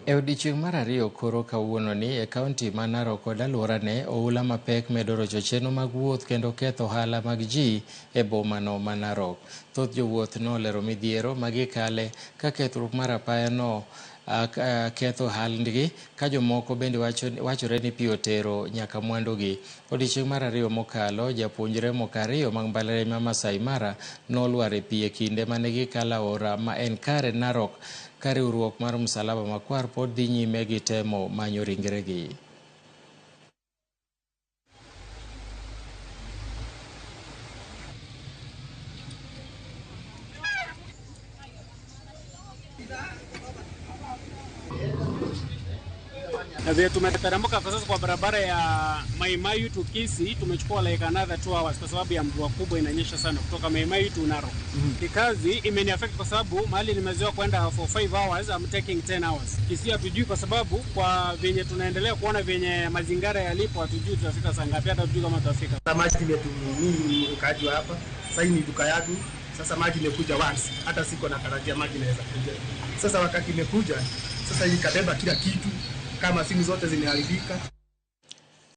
E odiechieng' mar ariyo koro kawuononi e kaunti ma Narok kod alworane, oula mapek medo rocho chenro mag wuoth kendo ketho ohala mag ji e bomano ma Narok. Thoth jowuoth nolero midhiero ma gikale ka kethruok mar apayano ketho ohandgi, ka jomoko bende wachore ni pi otero nyaka mwandugi. Odiechieng' mar ariyo mokalo, japuonjre moko ariyo mag mbalariany ma Masai Mara nolwar e pi e kinde mane gikalo aora ma en kare Narok, ka riwruok mar Msalaba Makwar pod dhi nyime gi temo manyo ringregi. Na tumeteremka kwa sasa kwa barabara ya Mai Mahiu to Kisii, tumechukua like another 2 hours kwa sababu ya mvua kubwa inanyesha sana kutoka Mai Mahiu to Narok. Kazi imeni affect kwa sababu mahali nimezoea kwenda for 5 hours, I'm taking 10 hours. Kisii hatujui kwa sababu kwa venye tunaendelea kuona venye mazingira yalipo, hatujui tutafika saa ngapi, hata hatujui kama tutafika. Maji mimi mkaaji hapa, sasa hii ni duka yangu. Sasa maji imekuja once, hata siko na tarajia maji inaweza kuja. Sasa wakati imekuja, sasa hii kabeba kila kitu, kama simu zote zimeharibika.